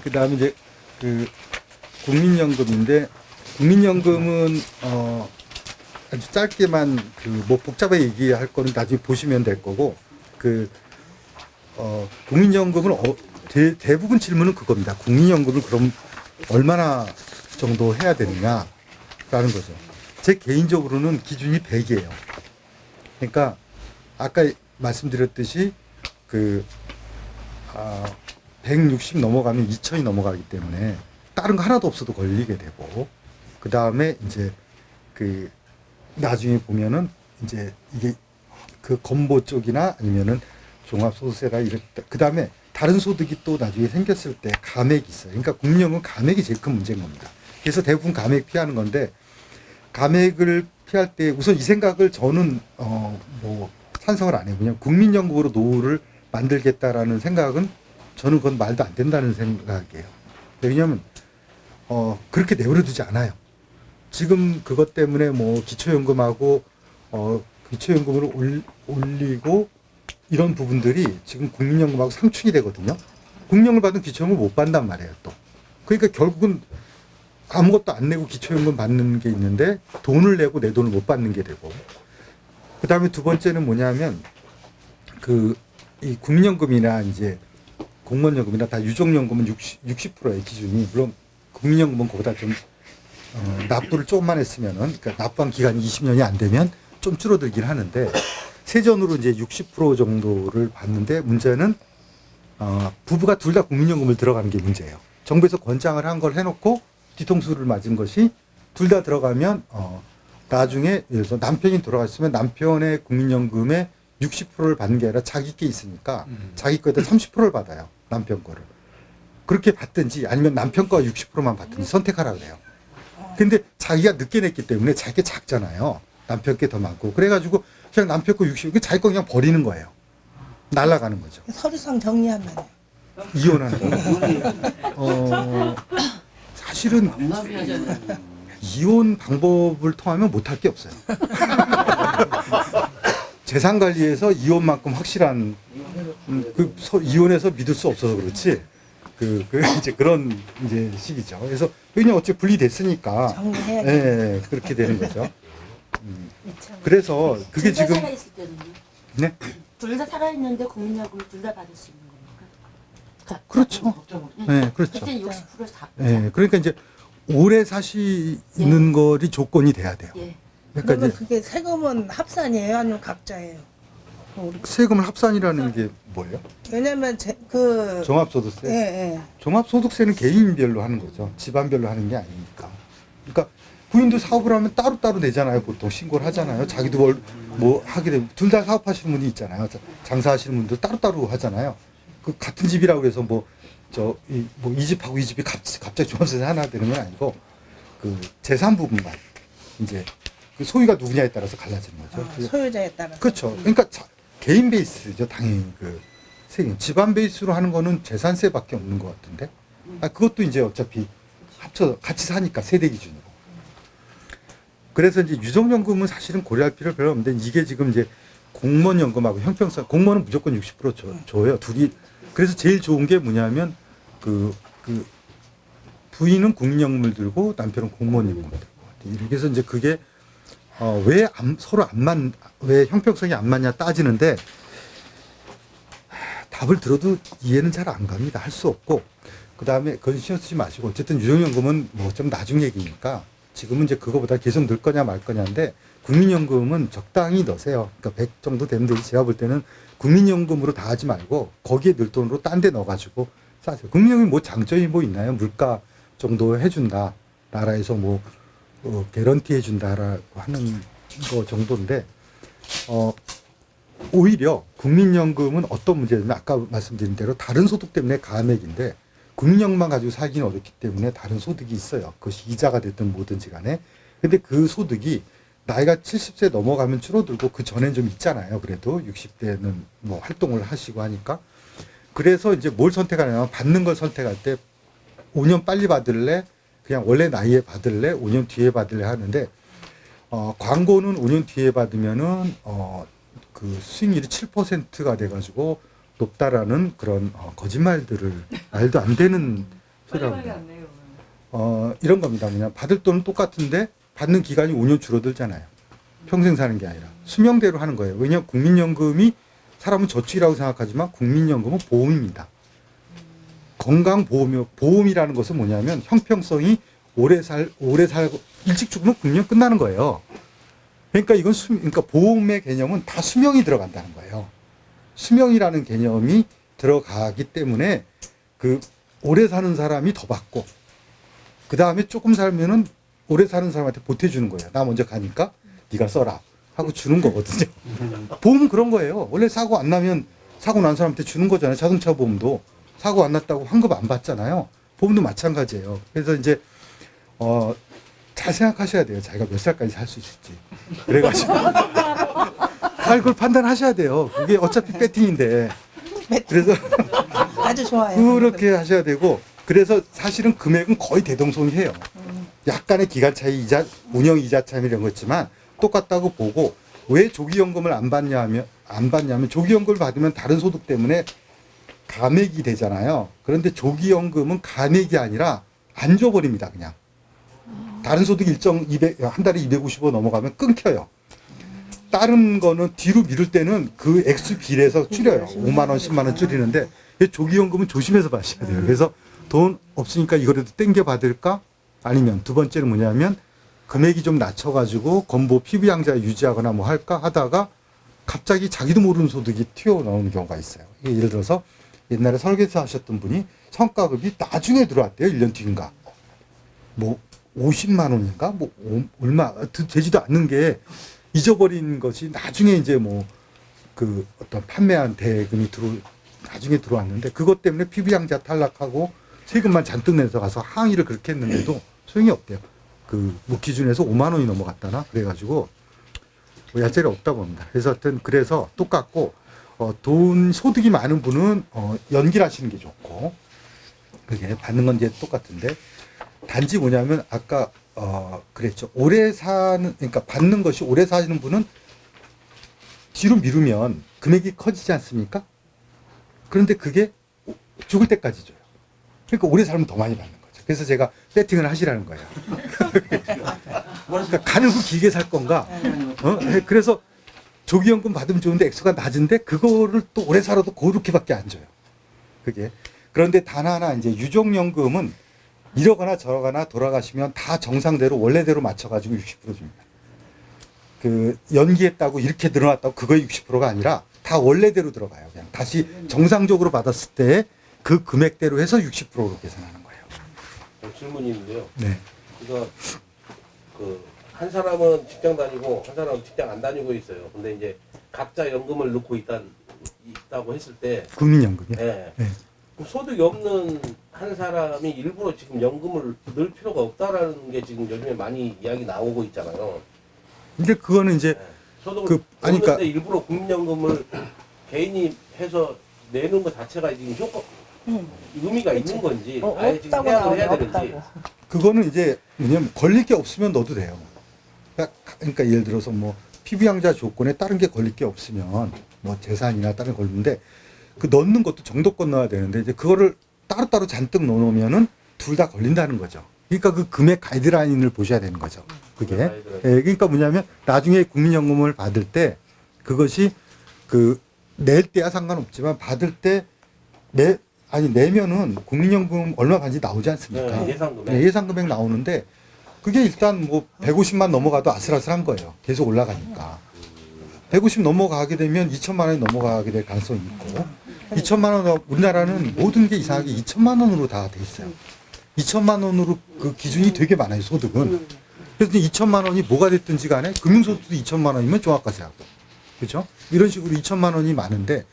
그다음에 이제 그 국민연금인데 국민연금은 아주 짧게만 그 뭐 복잡하게 얘기할 거는 나중에 보시면 될 거고 그 국민연금은 대부분 질문은 그겁니다. 국민연금을 그럼 얼마나 정도 해야 되느냐라는 거죠. 제 개인적으로는 기준이 100이에요. 그러니까 아까 말씀드렸듯이 그 160 넘어가면 2000이 넘어가기 때문에 다른 거 하나도 없어도 걸리게 되고 그 다음에 이제 그 나중에 보면은 이제 이게 그 건보 쪽이나 아니면은 종합소득세가 이랬다. 그 다음에 다른 소득이 또 나중에 생겼을 때 감액이 있어요. 그러니까 국민연금 감액이 제일 큰 문제인 겁니다. 그래서 대부분 감액 피하는 건데 감액을 피할 때 우선 이 생각을 저는 뭐 찬성을 안 해요. 그냥 국민연금으로 노후를 만들겠다라는 생각은 저는 그건 말도 안 된다는 생각이에요. 왜냐하면 그렇게 내버려두지 않아요. 지금 그것 때문에 뭐 기초연금하고 기초연금을 올리고 이런 부분들이 지금 국민연금하고 상충이 되거든요. 국민연금을 받으면 기초연금을 못 받는단 말이에요. 또 그러니까 결국은 아무것도 안 내고 기초연금 받는 게 있는데 돈을 내고 내 돈을 못 받는 게 되고 그 다음에 두 번째는 뭐냐면 이 국민연금이나 이제 공무원연금이나 다 유족연금은 60%의 기준이 물론 국민연금은 그보다 좀 납부를 조금만 했으면은 그러니까 납부한 기간이 20년이 안 되면 좀 줄어들긴 하는데 세전으로 이제 60% 정도를 받는데 문제는 부부가 둘 다 국민연금을 들어가는 게 문제예요. 정부에서 권장을 한 걸 해놓고 뒤통수를 맞은 것이 둘 다 들어가면 나중에 예를 들어서 남편이 돌아갔으면 남편의 국민연금의 60%를 받는 게 아니라 자기 게 있으니까 자기 거에다 30%를 받아요. 남편 거를. 그렇게 받든지 아니면 남편 거 60%만 받든지 선택하라 그래요. 근데 자기가 늦게 냈기 때문에 자기가 작잖아요. 남편 게 더 많고. 그래가지고 그냥 남편 거 60, 자기 거 그냥 버리는 거예요. 날아가는 거죠. 서류상 정리하면 이혼하는 거. 사실은 이혼 방법을 통하면 못할 게 없어요. 재산 관리에서 이혼만큼 확실한 이혼해서 믿을 수 없어서 그렇지. 이제 그런 이제 식이죠. 그래서 그냥 어차피 분리됐으니까 정리해야겠다. 예, 그렇게 되는 거죠. 그래서 그게 둘 다 지금 살아있을 때는요? 네 둘 다 살아있는데 국민연금을 둘 다 받을 수 있는 겁니까? 그렇죠. 네, 그렇죠. 그때 60% 다. 예, 그러니까 이제 오래 사시는 거리 조건이 돼야 돼요. 예. 그러니까 그러면 이제 그게 세금은 합산이에요? 아니면 각자예요? 세금을 합산이라는 게 뭐예요? 왜냐면 종합소득세. 예, 예. 종합소득세는 개인별로 하는 거죠. 집안별로 하는 게 아니니까. 그러니까 부인도 사업을 하면 따로따로 내잖아요. 보통 신고를 하잖아요. 자기도 뭐 하게 되면 둘 다 사업하시는 분이 있잖아요. 장사하시는 분도 따로따로 하잖아요. 그 같은 집이라고 해서 이 집하고 이 집이 갑자기 종합세세 하나 되는 건 아니고 그 재산 부분만 이제 그 소유가 누구냐에 따라서 갈라지는 거죠. 소유자에 따라서. 그렇죠. 그러니까 개인 베이스죠. 당연히 그 세금. 집안 베이스로 하는 거는 재산세밖에 없는 것 같은데. 그것도 이제 어차피 합쳐 같이 사니까 세대 기준으로. 그래서 이제 유족연금은 사실은 고려할 필요 별로 없는데 이게 지금 이제 공무원연금하고 형평성 공무원은 무조건 60% 줘요. 둘이. 그래서 제일 좋은 게 뭐냐면 그 부인은 국민연금을 들고 남편은 공무원연금을 들고. 이렇게 해서 이제 그게 왜 서로 왜 형평성이 안 맞냐 따지는데 답을 들어도 이해는 잘 안 갑니다. 할 수 없고 그 다음에 그건 신경 쓰지 마시고 어쨌든 유족연금은 뭐 좀 나중 얘기니까 지금은 이제 그거보다 계속 늘 거냐 말 거냐인데 국민연금은 적당히 넣으세요. 그러니까 100 정도 되면 되지. 제가 볼 때는 국민연금으로 다 하지 말고 거기에 늘 돈으로 딴 데 넣어가지고 싸세요. 국민연금이 뭐 장점이 뭐 있나요? 물가 정도 해준다. 나라에서 뭐 개런티 해준다라고 하는 거 정도인데 오히려 국민연금은 어떤 문제냐면 아까 말씀드린 대로 다른 소득 때문에 감액인데 국민연금만 가지고 살기는 어렵기 때문에 다른 소득이 있어요. 그것이 이자가 됐든 뭐든지 간에. 근데 그 소득이 나이가 70세 넘어가면 줄어들고 그 전엔 좀 있잖아요. 그래도 60대는 뭐 활동을 하시고 하니까. 그래서 이제 뭘 선택하냐면 받는 걸 선택할 때 5년 빨리 받을래? 그냥 원래 나이에 받을래? 5년 뒤에 받을래? 하는데 광고는 5년 뒤에 받으면은 그 수익률이 7%가 돼가지고 높다라는 그런 거짓말들을 말도 안 되는 소리라고 빨리 해요. 안 내요. 이런 겁니다. 그냥 받을 돈은 똑같은데 받는 기간이 5년 줄어들잖아요. 평생 사는 게 아니라 수명대로 하는 거예요. 왜냐하면 국민연금이 사람은 저축이라고 생각하지만 국민연금은 보험입니다. 보험이라는 것은 뭐냐면 형평성이 오래 살고 일찍 죽으면 국민연금 끝나는 거예요. 그러니까 그러니까 보험의 개념은 다 수명이 들어간다는 거예요. 수명이라는 개념이 들어가기 때문에 그 오래 사는 사람이 더 받고 그 다음에 조금 살면은 오래 사는 사람한테 보태주는 거예요. 나 먼저 가니까 네가 써라 하고 주는 거거든요. 보험은 그런 거예요. 원래 사고 안 나면 사고 난 사람한테 주는 거잖아요. 자동차 보험도 사고 안 났다고 환급 안 받잖아요. 보험도 마찬가지예요. 그래서 이제 잘 생각하셔야 돼요. 자기가 몇 살까지 살 수 있을지. 그래가지고 그걸 판단하셔야 돼요. 그게 어차피 배팅인데. 그래서 아주 좋아요. 그렇게 하셔야 되고, 그래서 사실은 금액은 거의 대동소이해요. 약간의 기간 차이, 운영 이자 차이 이런 거 있지만 똑같다고 보고, 왜 조기연금을 안 받냐면 조기연금을 받으면 다른 소득 때문에 감액이 되잖아요. 그런데 조기연금은 감액이 아니라 안 줘버립니다, 그냥. 다른 소득 한 달에 250원 넘어가면 끊겨요. 다른 거는 뒤로 미룰 때는 그 액수 비례해서 줄여요. 5만 원, 10만 원 줄이는데 조기연금은 조심해서 받으셔야 돼요. 그래서 돈 없으니까 이거라도 땡겨 받을까? 아니면 두 번째는 뭐냐면 금액이 좀 낮춰가지고 건보 PB양자 유지하거나 뭐 할까 하다가 갑자기 자기도 모르는 소득이 튀어나오는 경우가 있어요. 예를 들어서 옛날에 설계사 하셨던 분이 성과급이 나중에 들어왔대요. 1년 뒤인가. 뭐 50만 원인가? 뭐 얼마 되지도 않는 게 잊어버린 것이 나중에 이제 뭐 그 어떤 판매한 대금이 나중에 들어왔는데 그것 때문에 PB양자 탈락하고 세금만 잔뜩 내서 가서 항의를 그렇게 했는데도 소용이 없대요. 뭐 기준에서 5만 원이 넘어갔다나 그래가지고 뭐 야채가 없다고 합니다. 그래서 하여튼 그래서 똑같고 소득이 많은 분은 연기하시는 게 좋고 그게 받는 건 이제 똑같은데 단지 뭐냐면 아까 그랬죠. 그러니까 받는 것이 오래 사시는 분은 뒤로 미루면 금액이 커지지 않습니까? 그런데 그게 죽을 때까지 줘요. 그러니까 오래 살면 더 많이 받는 거죠. 그래서 제가 세팅을 하시라는 거예요. 그러니까 가는 후 길게 살 건가? 그래서 조기연금 받으면 좋은데 액수가 낮은데 그거를 또 오래 살아도 그렇게밖에 안 줘요. 그게. 그런데 단 하나 이제 유족연금은 이러거나 저러거나 돌아가시면 다 정상대로 원래대로 맞춰가지고 60% 줍니다. 그 연기했다고 이렇게 늘어났다고 그거의 60%가 아니라 다 원래대로 들어가요. 그냥 다시 정상적으로 받았을 때 그 금액대로 해서 60%로 계산하는 거예요. 질문이 있는데요. 네. 그러니까 한 사람은 직장 다니고 한 사람은 직장 안 다니고 있어요. 근데 이제 각자 연금을 넣고 있다고 했을 때 국민연금이요? 네. 네. 그럼 소득이 없는 한 사람이 일부러 지금 연금을 넣을 필요가 없다라는 게 지금 요즘에 많이 이야기 나오고 있잖아요. 근데 그거는 이제 네. 소득을 아니, 없는데 그러니까 일부러 국민연금을 개인이 해서 내는 것 자체가 지금 의미가 있는 건지 아예 지금 없다고 해약을 해야 나오네, 되는지. 없다고. 그거는 이제 뭐냐면 걸릴 게 없으면 넣어도 돼요. 그러니까 예를 들어서 뭐 PB양자 조건에 다른 게 걸릴 게 없으면 뭐 재산이나 다른 걸 넣는데 그 넣는 것도 정도껏 넣어야 되는데 이제 그거를 따로따로 잔뜩 넣어놓으면은 둘 다 걸린다는 거죠. 그러니까 그 금액 가이드라인을 보셔야 되는 거죠. 그게. 그러니까 뭐냐면 나중에 국민연금을 받을 때 그것이 낼 때야 상관없지만 받을 때 내면은 국민연금 얼마 받는지 나오지 않습니까? 네, 예상금액. 네, 예상금액 나오는데 그게 일단 뭐 150만 넘어가도 아슬아슬한 거예요. 계속 올라가니까. 150 넘어가게 되면 2천만 원이 넘어가게 될 가능성이 있고 2천만 원, 우리나라는 모든 게 이상하게 2천만 원으로 다 돼 있어요. 2천만 원으로 그 기준이 되게 많아요, 소득은. 그래서 2천만 원이 뭐가 됐든지 간에 금융소득도 2천만 원이면 종합과세하고. 그죠? 이런 식으로 2천만 원이 많은데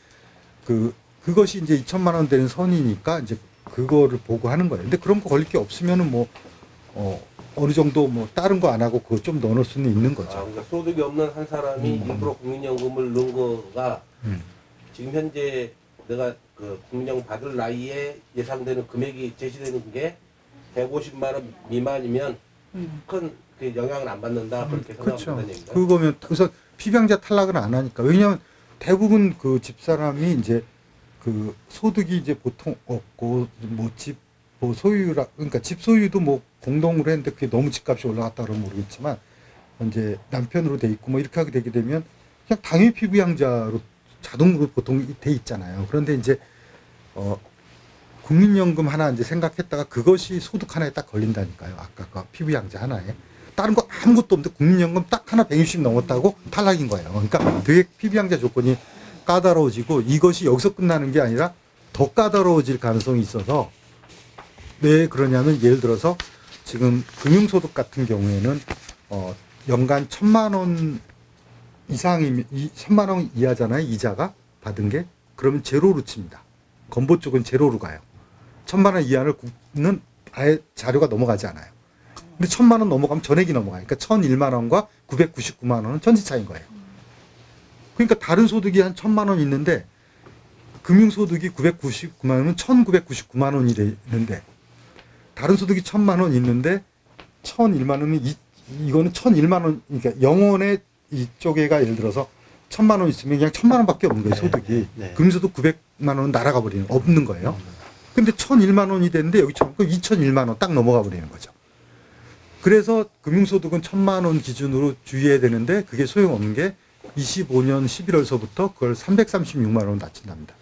그것이 이제 2천만 원 되는 선이니까 이제 그거를 보고 하는 거예요. 근데 그런 거 걸릴 게 없으면은 뭐 어느 정도 뭐 다른 거 안 하고 그거 좀 넣어놓을 수는 있는 거죠. 그러니까 소득이 없는 한 사람이 일부러 국민연금을 넣은 거가 지금 현재 내가 그 국민연금 받을 나이에 예상되는 금액이 제시되는 게 150만 원 미만이면 큰 그 영향을 안 받는다 그렇게 그렇죠. 생각한다는 얘기죠. 그거면 그래서 피병자 탈락은 안 하니까 왜냐하면 대부분 그 집사람이 이제 그 소득이 이제 보통 없고 뭐 집 뭐 소유라 그러니까 집 소유도 뭐 공동으로 했는데 그게 너무 집값이 올라갔다 그러면 모르겠지만 이제 남편으로 돼 있고 뭐 이렇게 하게 되게 되면 그냥 당연히 피부양자로 자동으로 보통 돼 있잖아요. 그런데 이제 국민연금 하나 이제 생각했다가 그것이 소득 하나에 딱 걸린다니까요. 아까 그 피부양자 하나에. 다른 거 아무것도 없는데 국민연금 딱 하나 160 넘었다고 탈락인 거예요. 그러니까 되게 피부양자 조건이 까다로워지고 이것이 여기서 끝나는 게 아니라 더 까다로워질 가능성이 있어서 왜 그러냐면 예를 들어서 지금 금융소득 같은 경우에는 연간 1,000만 원 이상이면 1,000만 원 이하잖아요. 이자가 받은 게 그러면 제로로 칩니다. 건보 쪽은 제로로 가요. 1,000만 원 이하는 아예 자료가 넘어가지 않아요. 근데 1,000만 원 넘어가면 전액이 넘어가요. 그러니까 1,001만 원과 999만 원은 천지차인 거예요. 그러니까 다른 소득이 한 1,000만 원 있는데 금융소득이 999만 원은 1,999만 원이 되는데 다른 소득이 1,000만 원 있는데 1,001만 원은 이거는 1,001만 원 그러니까 영원의 이쪽에가 예를 들어서 1,000만 원 있으면 그냥 1,000만 원밖에 없는 거예요. 소득이. 네. 금융소득 900만 원은 날아가 버리는 없는 거예요. 근데 1,001만 원이 됐는데 여기 2,001만 원 딱 넘어가 버리는 거죠. 그래서 금융소득은 1,000만 원 기준으로 주의해야 되는데 그게 소용없는 게 25년 11월서부터 그걸 336만 원으로 낮춘답니다.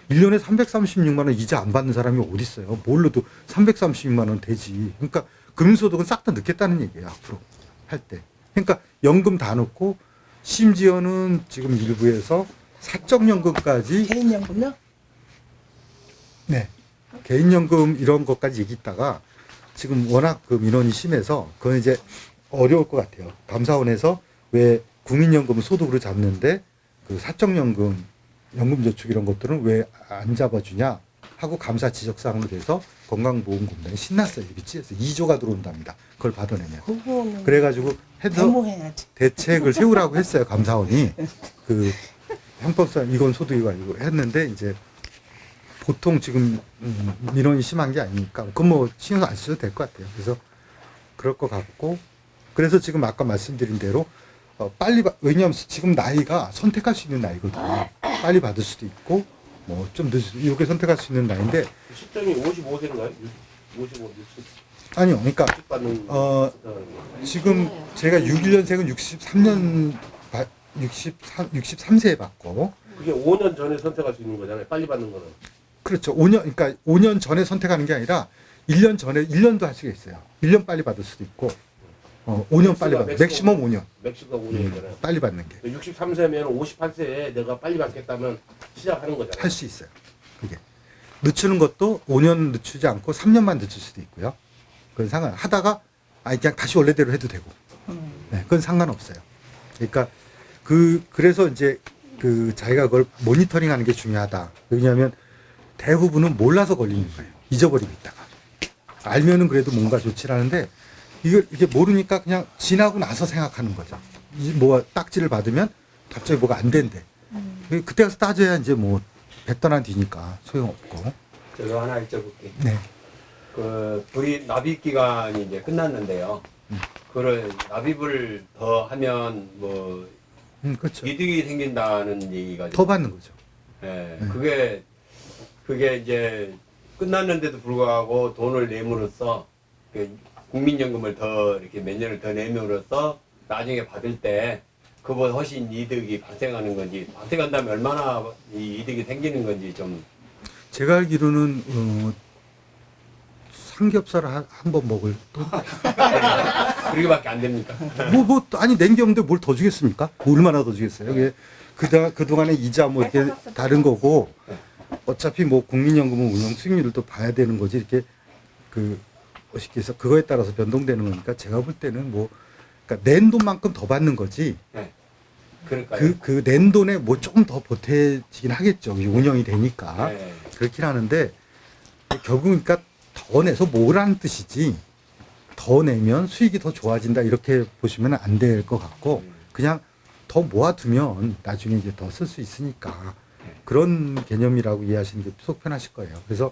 1년에 336만 원 이자 안 받는 사람이 어디 있어요? 뭘로도 336만 원 되지. 그러니까 금융소득은 싹 다 넣겠다는 얘기예요. 앞으로 할 때. 그러니까 연금 다 넣고 심지어는 지금 일부에서 사적연금까지 개인연금요? 네. 개인연금 이런 것까지 얘기했다가 지금 워낙 그 민원이 심해서 그건 이제 어려울 것 같아요. 감사원에서 왜 국민연금을 소득으로 잡는데 그 사적연금, 연금저축 이런 것들은 왜 안 잡아주냐 하고 감사 지적사항으로 돼서 건강보험공단이 신났어요. 미치겠어요. 2조가 들어온답니다. 그걸 받아내면. 그거는 그래가지고 해서 데모해야지. 대책을 세우라고 했어요. 감사원이. 그 형법상 이건 소득이고 아니고 했는데 이제 보통 지금 민원이 심한 게 아니니까 그건 뭐 신경 안 쓰셔도 될 것 같아요. 그래서 그럴 것 같고 그래서 지금 아까 말씀드린 대로 빨리 왜냐하면 지금 나이가 선택할 수 있는 나이거든요. 빨리 받을 수도 있고 뭐 좀 이렇게 선택할 수 있는 나이인데 시점이 55세인가요? 55, 60 아니요. 그러니까 받는 지금 제가 61년생은 63년 63세에 받고 그게 5년 전에 선택할 수 있는 거잖아요. 빨리 받는 거는. 그렇죠. 5년 그러니까 5년 전에 선택하는 게 아니라 1년 전에 1년도 할 수가 있어요. 1년 빨리 받을 수도 있고 5년 빨리 받을 맥시멈 5년. 맥시가 5년이잖아요. 빨리 받는 게 63세면 58세에 내가 빨리 받겠다면 시작하는 거잖아요. 할 수 있어요. 그게 늦추는 것도 5년 늦추지 않고 3년만 늦출 수도 있고요. 그건 하다가 그냥 다시 원래대로 해도 되고. 네, 그건 상관없어요. 그러니까 그래서 이제 그 자기가 그걸 모니터링하는 게 중요하다. 왜냐하면 대부분은 몰라서 걸리는 거예요. 잊어버리고 있다가 알면은 그래도 뭔가 좋지라는데 이게 모르니까 그냥 지나고 나서 생각하는 거죠. 뭐 딱지를 받으면 갑자기 뭐가 안 된대. 그때 가서 따져야 이제 뭐 뱉떠난 뒤니까 소용없고. 저도 하나 여쭤볼게요. 네. 그 우리 납입 기간이 이제 끝났는데요. 그걸 납입을 더 하면 뭐 그렇죠. 이득이 생긴다는 얘기가 더 받는 거죠. 네, 네. 그게 이제 끝났는데도 불구하고 돈을 내므로써 그 국민연금을 더 이렇게 몇 년을 더 내므로써 나중에 받을 때 그보다 훨씬 이득이 발생하는 건지 발생한다면 얼마나 이 이득이 생기는 건지 좀 제가 알기로는 삼겹살을 한 번 먹을 돈? 그렇게밖에 안 됩니까? 아니 낸 게 없는데 뭘 더 주겠습니까? 뭐 얼마나 더 주겠어요? 이게 그동안에 이자 뭐 이렇게 다른 거고 어차피 뭐 국민연금은 운영 수익률을 또 봐야 되는 거지 이렇게 쉽게 해서 그거에 따라서 변동되는 거니까 제가 볼 때는 뭐 그러니까 낸 돈만큼 더 받는 거지. 네. 그럴까요? 그 낸 돈에 뭐 조금 더 보태지긴 하겠죠. 운영이 되니까. 네. 그렇긴 하는데 결국 그러니까 더 내서 뭐라는 뜻이지. 더 내면 수익이 더 좋아진다 이렇게 보시면 안 될 것 같고 그냥 더 모아두면 나중에 이제 더 쓸 수 있으니까 그런 개념이라고 이해하시는 게 속 편하실 거예요. 그래서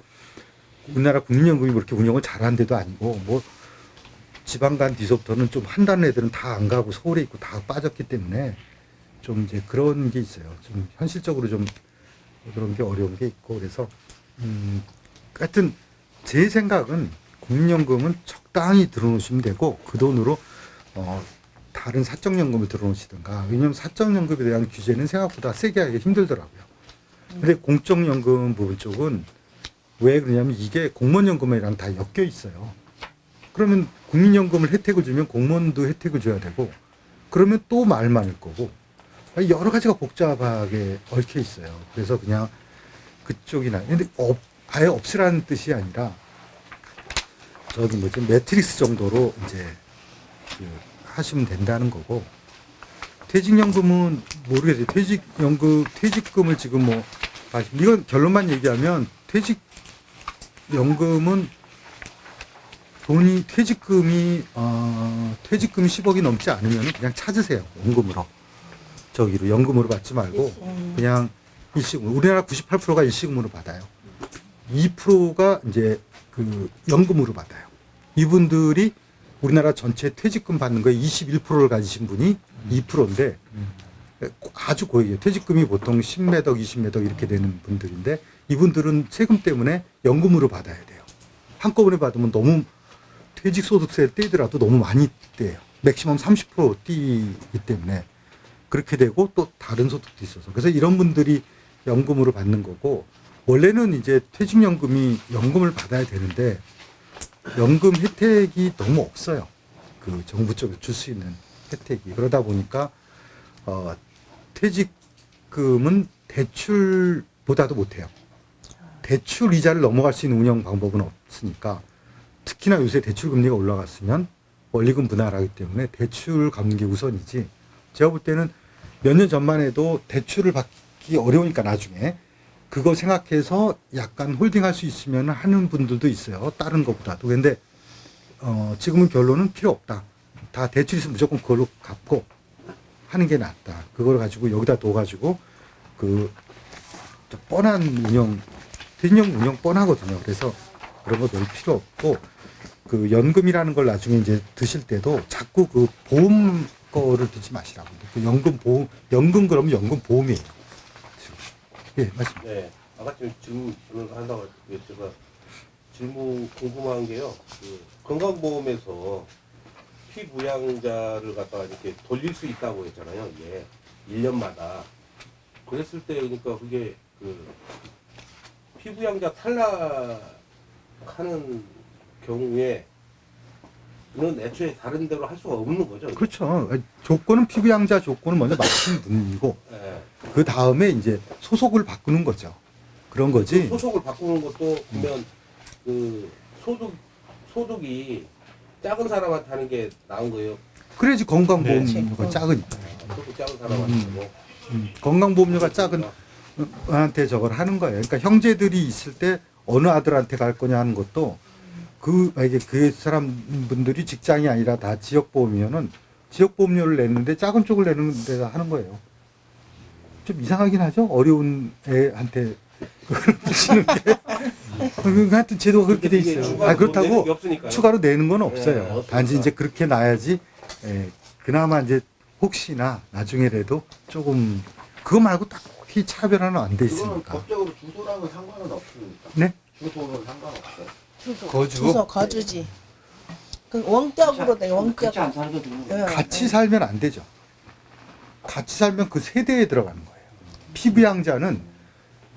우리나라 국민연금이 그렇게 운영을 잘하는 데도 아니고 뭐 지방 간 뒤서부터는 좀 한다는 애들은 다 안 가고 서울에 있고 다 빠졌기 때문에 좀 이제 그런 게 있어요. 좀 현실적으로 좀 그런 게 어려운 게 있고 그래서 하여튼 제 생각은 국민연금은 적당히 들어놓으시면 되고 그 돈으로 다른 사적연금을 들어놓으시든가 왜냐하면 사적연금에 대한 규제는 생각보다 세게 하기가 힘들더라고요. 근데 공적연금 부분 쪽은 왜 그러냐면 이게 공무원연금이랑 다 엮여 있어요. 그러면 국민연금을 혜택을 주면 공무원도 혜택을 줘야 되고 그러면 또 말 많을 거고 여러 가지가 복잡하게 얽혀 있어요. 그래서 그냥 그쪽이나 근데 아예 없으라는 뜻이 아니라 저기 뭐지 매트릭스 정도로 이제 그 하시면 된다는 거고 퇴직연금은 모르겠어요. 퇴직금을 지금 뭐 이건 결론만 얘기하면 퇴직연금은 돈이 퇴직금이 10억이 넘지 않으면 그냥 찾으세요. 연금으로 저기로 연금으로 받지 말고 그냥 일시금 우리나라 98%가 일시금으로 받아요. 2%가 이제 그 연금으로 받아요. 이분들이 우리나라 전체 퇴직금 받는 거에 21%를 가지신 분이 2%인데 아주 고액이에요. 퇴직금이 보통 10몇 억, 20몇 억 이렇게 되는 분들인데 이분들은 세금 때문에 연금으로 받아야 돼요. 한꺼번에 받으면 너무 퇴직소득세를 떼더라도 너무 많이 떼요. 맥시멈 30% 떼기 때문에 그렇게 되고 또 다른 소득도 있어서 그래서 이런 분들이 연금으로 받는 거고 원래는 이제 퇴직연금이 연금을 받아야 되는데 연금 혜택이 너무 없어요. 그 정부 쪽에서 줄 수 있는 혜택이 그러다 보니까 퇴직금은 대출보다도 못해요. 대출 이자를 넘어갈 수 있는 운영 방법은 없으니까 특히나 요새 대출 금리가 올라갔으면 원리금 분할하기 때문에 대출 갚는 게 우선이지. 제가 볼 때는 몇 년 전만 해도 대출을 받기 어려우니까 나중에 그거 생각해서 약간 홀딩할 수 있으면 하는 분들도 있어요. 다른 것보다도. 근데 지금은 결론은 필요 없다. 다 대출 있으면 무조건 그걸로 갚고 하는 게 낫다. 그걸 가지고 여기다 둬가지고 그 뻔한 운영, 퇴직연금 운영 뻔하거든요. 그래서 그런 거 별 필요 없고 그 연금이라는 걸 나중에 이제 드실 때도 자꾸 그 보험 거를 듣지 마시라고. 그 연금 보험, 연금 그러면 연금 보험이에요. 예, 맞습니다. 네. 아까 지금 질문을 한다고 제가 질문 궁금한 게요. 그 건강보험에서 피부양자를 갖다가 이렇게 돌릴 수 있다고 했잖아요. 이게 1년마다. 그랬을 때 그러니까 그게 그 피부양자 탈락하는 경우에 는 애초에 다른 데로 할 수가 없는 거죠. 그렇죠. 조건은 피부양자 조건은 먼저 맞춘 분이고 네. 그 다음에 이제 소속을 바꾸는 거죠. 그런 거지. 소속을 바꾸는 것도 보면 그 소득이 작은 사람한테 하는 게 나은 거예요. 그래야지 건강보험료가 네. 작으니까. 소득 작은 사람한테 하고. 건강보험료가 작은 한테 저걸 하는 거예요. 그러니까 형제들이 있을 때 어느 아들한테 갈 거냐 하는 것도 만약에 그 사람 분들이 직장이 아니라 다 지역보험이면은 지역보험료를 내는데 작은 쪽을 내는 데다 하는 거예요. 좀 이상하긴 하죠. 어려운 애한테 그걸 붙이는 게. 하여튼 제도가 그렇게 돼 있어요. 그렇다고 추가로 내는 건 없어요. 네, 단지 이제 그렇게 놔야지. 그나마 이제 혹시나 나중에라도 조금 그거 말고 딱히 차별화는 안 돼 그거는 있으니까. 법적으로 주소랑은 상관은 없습니까? 네? 주소는 상관없어요. 주소 거주지. 그 원격으로 돼. 원격. 같이 안 살게 되는 거예요. 같이 살면 안 되죠. 같이 살면 그 세대에 들어가는 거예요. 피부양자는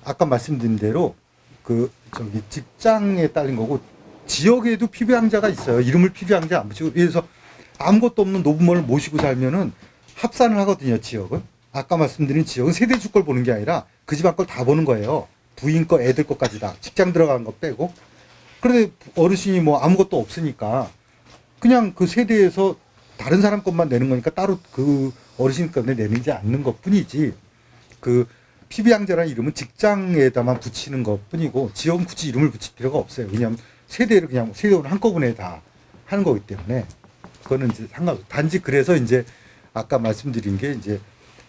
아까 말씀드린 대로 그 저기 직장에 딸린 거고 지역에도 피부양자가 있어요. 이름을 피부양자 안 붙이고 그래서 아무것도 없는 노부모를 모시고 살면은 합산을 하거든요. 지역은 아까 말씀드린 지역은 세대 주 걸 보는 게 아니라 그 집안 걸 다 보는 거예요. 부인 거, 애들 것까지 다 직장 들어간 거 빼고. 그런데 어르신이 뭐 아무것도 없으니까 그냥 그 세대에서 다른 사람 것만 내는 거니까 따로 그 어르신 것에 내리지 않는 것 뿐이지 그 피부양자라는 이름은 직장에다만 붙이는 것 뿐이고 지역은 굳이 이름을 붙일 필요가 없어요. 왜냐하면 세대를 그냥 세대로 한꺼번에 다 하는 거기 때문에 그거는 이제 상관없어요. 단지 그래서 이제 아까 말씀드린 게 이제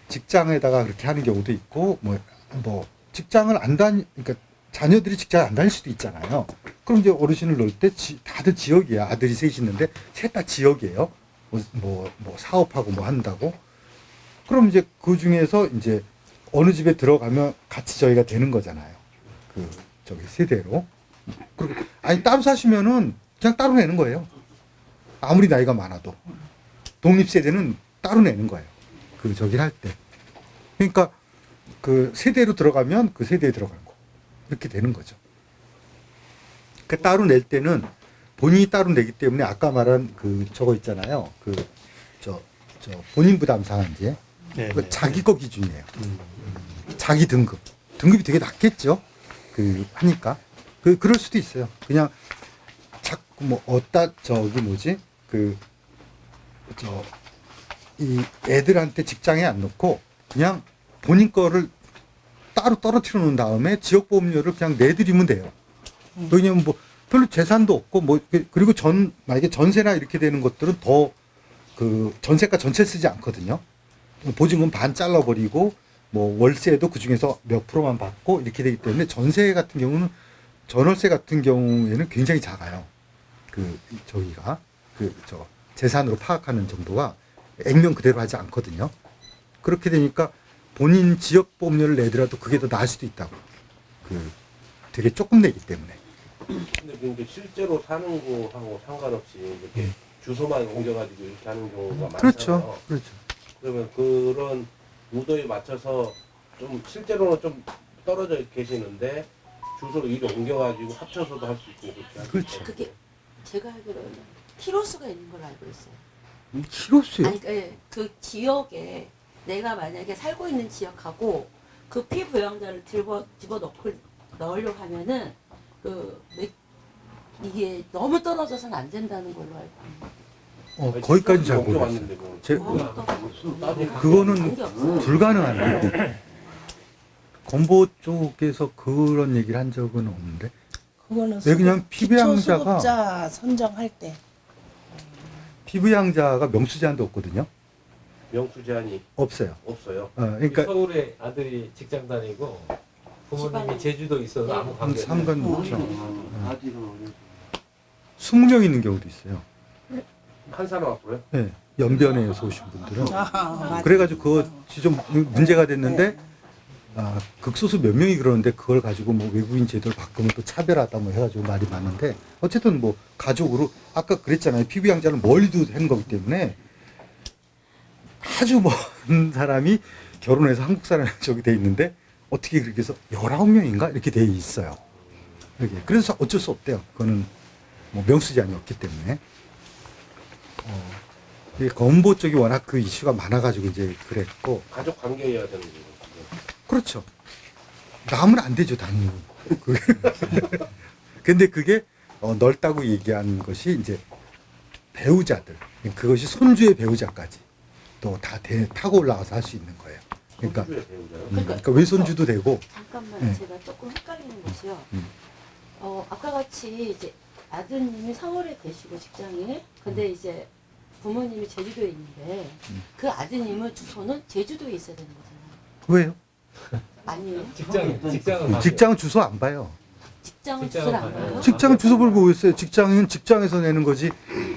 직장에다가 그렇게 하는 경우도 있고 뭐 직장을 안 그러니까 자녀들이 직장 안 다닐 수도 있잖아요. 그럼 이제 어르신을 넣을 때 다들 지역이야. 아들이 셋이 있는데 셋 다 지역이에요. 뭐 사업하고 뭐 한다고. 그럼 이제 그 중에서 이제 어느 집에 들어가면 같이 저희가 되는 거잖아요. 그 저기 세대로. 그리고 아니 따로 사시면은 그냥 따로 내는 거예요. 아무리 나이가 많아도 독립 세대는 따로 내는 거예요. 그 저기 할 때. 그러니까 그 세대로 들어가면 그 세대에 들어가는 거 이렇게 되는 거죠. 그 따로 낼 때는 본인이 따로 내기 때문에 아까 말한 그 저거 있잖아요. 그 저 본인 부담 상한제. 그 자기 거 기준이에요. 자기 등급이 되게 낮겠죠. 그 하니까 그럴 수도 있어요. 그냥 자꾸 뭐 저기 뭐지 이 애들한테 직장에 안 넣고 그냥 본인 거를 따로 떨어뜨려 놓은 다음에 지역보험료를 그냥 내드리면 돼요. 왜냐면 뭐 별로 재산도 없고 뭐 그리고 만약에 전세나 이렇게 되는 것들은 더 그 전세가 전체 쓰지 않거든요. 보증금 반 잘라버리고 뭐 월세도 그 중에서 몇 프로만 받고 이렇게 되기 때문에 전세 같은 경우는 전월세 같은 경우에는 굉장히 작아요. 저기가 재산으로 파악하는 정도가 액면 그대로 하지 않거든요. 그렇게 되니까 본인 지역 보험료를 내더라도 그게 더 나을 수도 있다고. 되게 조금 내기 때문에. 근데 이제 실제로 사는 거하고 상관없이 이렇게 주소만 옮겨가지고 이렇게 하는 경우가 많잖아요. 그렇죠. 그렇죠. 그러면 그런 무도에 맞춰서 좀 실제로는 좀 떨어져 계시는데 주소를 이리 옮겨가지고 합쳐서도 할 수 있고 그렇게 하죠. 그렇죠. 그게 제가 알기로는 키로수가 있는 걸로 알고 있어요. 키로수요? 아니, 예, 그 지역에 내가 만약에 살고 있는 지역하고 그 피부양자를 넣으려고 하면은 이게 너무 떨어져서는 안 된다는 걸로 알고 있어요. 거기까지 잘 옮겨 모르겠어요. 왔는데 뭐. 그거는 그게 없어요. 불가능한데요. 건보 쪽에서 그런 얘기를 한 적은 없는데. 그거는 왜 그냥 피부양자가- 기초수급자 선정할 때 피부양자가 명수 제한도 없거든요. 명수 제한이 없어요. 없어요. 그러니까 서울에 아들이 직장 다니고 부모님이 집안에. 제주도 있어서 아무 관계 없어요. 상관없죠. 아디로 20명 있는 경우도 있어요. 한 사람 앞으로요? 네, 연변에서 오신 분들은. 맞아. 그래가지고 그것이 좀 문제가 됐는데 극소수 몇 명이 그러는데 그걸 가지고 뭐 외국인 제도를 바꾸면 또 차별하다 뭐 해가지고 말이 많은데 어쨌든 뭐 가족으로 아까 그랬잖아요. 피부양자는 멀리도 하는 거기 때문에 아주 먼 사람이 결혼해서 한국 사람이 저기 돼 있는데 어떻게 그렇게 해서 19명인가 이렇게 돼 있어요. 이렇게. 그래서 어쩔 수 없대요. 그거는 뭐 명수 제한이 없기 때문에. 이 건보 쪽이 워낙 그 이슈가 많아가지고 이제 그랬고. 가족 관계여야 되는 거죠. 그렇죠. 남은 안 되죠, 당연히. 근데 그게 넓다고 얘기한 것이 이제 배우자들, 그것이 손주의 배우자까지 또 다 타고 올라가서 할 수 있는 거예요. 그러니까, 손주의 배우자요? 그러니까 외손주도 되고. 잠깐만 네. 제가 조금 헷갈리는 것이요. 음. 아까 같이 이제 아드님이 서울에 계시고 직장에 근데 이제 부모님이 제주도에 있는데 그 아드님의 주소는 제주도에 있어야 되는 거잖아요. 왜요? 아니에요? 직장은 직장은 주소 안 봐요. 직장은 직장은 주소를 안 봐요. 봐요? 직장은 주소 보고 왜 있어요? 직장은 직장에서 내는 거지.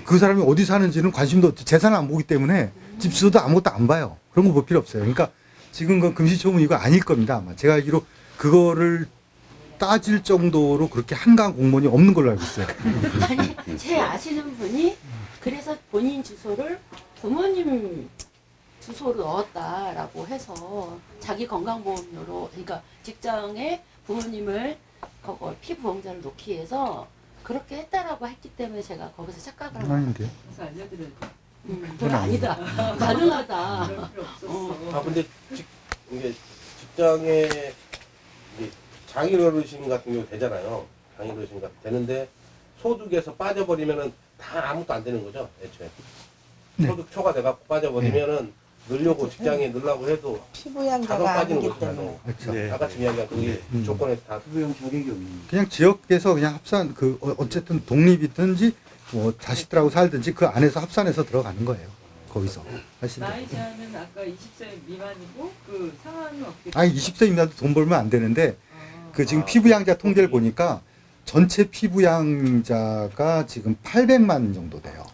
그 사람이 어디 사는지는 관심도 없지. 재산을 안 보기 때문에 집 주소도 아무것도 안 봐요. 그런 거 볼 필요 없어요. 그러니까 지금 그 금시초문 이거 아닐 겁니다. 아마 제가 알기로 그거를 따질 정도로 그렇게 한강 공무원이 없는 걸로 알고 있어요. 아니 제 아시는 분이 그래서 본인 주소를 부모님 주소로 넣었다라고 해서 자기 건강보험료로 그러니까 직장에 부모님을 그걸 피부보험자를 놓기 위해서 그렇게 했다라고 했기 때문에 제가 거기서 착각을 한 거예요. 아닌데요. 그건 아니다. 가능하다. 근데 이게 직장에 이게 장인어르신 같은 경우 되잖아요. 장인어르신 같은 되는데 소득에서 빠져버리면은 다 아무것도 안 되는 거죠, 애초에. 네. 소득 초과 돼갖고 빠져버리면은 늘려고 직장에 늘라고 해도 자동 피부양자가 빠지는 아니기 때문에 거잖아요. 그렇죠. 아까 지금 이야기한 그게 조건에서 다 수부형 자격이 없는. 그냥 지역에서 그냥 합산 어쨌든 독립이든지 뭐 자식들하고 살든지 그 안에서 합산해서 들어가는 거예요. 거기서 하시는. 나이 제한은 아까 20세 미만이고 그 상한은 어떻게? 아니 20세 이하도 돈 벌면 안 되는데 그 지금 피부양자 통계를 보니까 전체 피부양자가 지금 800만 정도 돼요.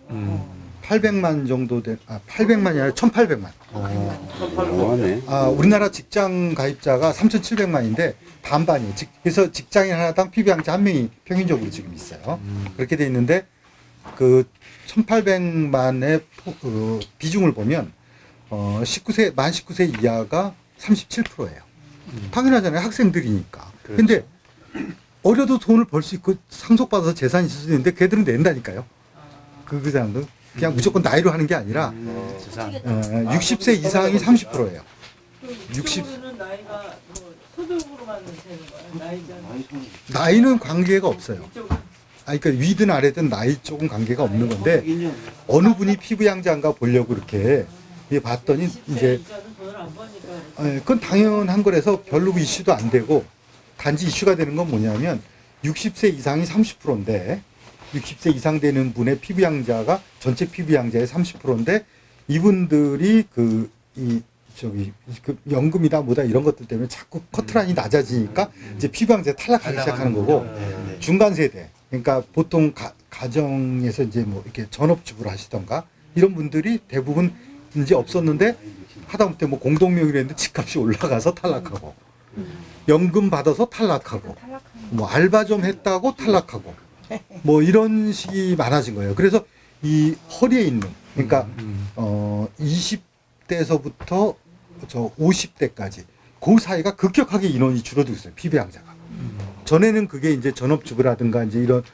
800만 정도 된, 800만이 아니라 1,800만. 뭐하네. 우리나라 직장 가입자가 3,700만인데 반반이에요. 그래서 직장인 하나당 PB양자 한 명이 평균적으로 지금 있어요. 그렇게 돼 있는데 그 1,800만의 비중을 보면 man 19세 이하가 37%예요. 당연하잖아요. 학생들이니까. 근데 어려도 돈을 벌 수 있고 상속받아서 재산이 있을 수 있는데 걔들은 낸다니까요. 그 사람들 그냥 무조건 나이로 하는 게 아니라 60세 이상이 30%예요. 60. 이쪽으로는 나이가 뭐 소득으로만 되는 거야. 나이는 나이는 관계가 없어요. 이쪽은 그러니까 위든 아래든 나이 쪽은 관계가 없는 건데 어느 분이 피부양자인가 보려고 이렇게 봤더니 20세 이제 이자는 돈을 안 버니까 그건 당연한 거라서 별로 이슈도 안 되고 단지 이슈가 되는 건 뭐냐면 60세 이상이 30%인데 60세 이상 되는 분의 피부양자가 전체 피부양자의 30%인데 이분들이 그 연금이다 뭐다 이런 것들 때문에 자꾸 커트라인이 낮아지니까 이제 피부양자 탈락하기 시작하는 거고 중간 세대 그러니까 보통 가정에서 이제 뭐 이렇게 전업주부를 하시던가 이런 분들이 대부분 이제 없었는데 하다못해 뭐 공동명의로 했는데 집값이 올라가서 탈락하고 연금 받아서 탈락하고 뭐 알바 좀 했다고 탈락하고 뭐 이런 식이 많아진 거예요. 그래서 이 허리에 있는 그러니까 20대에서부터 저 50대까지 그 사이가 급격하게 인원이 줄어들고 있어요. 피부양자가. 전에는 그게 이제 전업주부라든가 이제 이런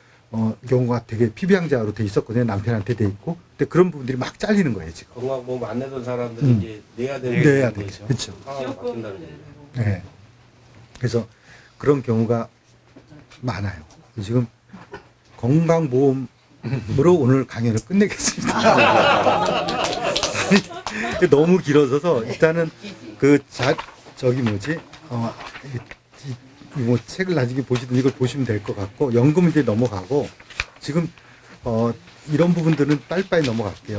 경우가 되게 피부양자로 돼 있었거든요. 남편한테 돼 있고. 근데 그런 부분들이 막 잘리는 거예요, 지금. 건강보험 안 내던 사람들이 이제 내야 되는 내야 되죠. 그렇죠. 상황이 지역구를 바뀐다는 내는 거죠. 거. 네. 그래서 그런 경우가 많아요. 지금 건강보험으로 오늘 강연을 끝내겠습니다. 아니, 너무 길어져서 일단은 뭐 책을 나중에 보시든 이걸 보시면 될 것 같고 연금 이제 넘어가고 지금 이런 부분들은 빨리빨리 넘어갈게요.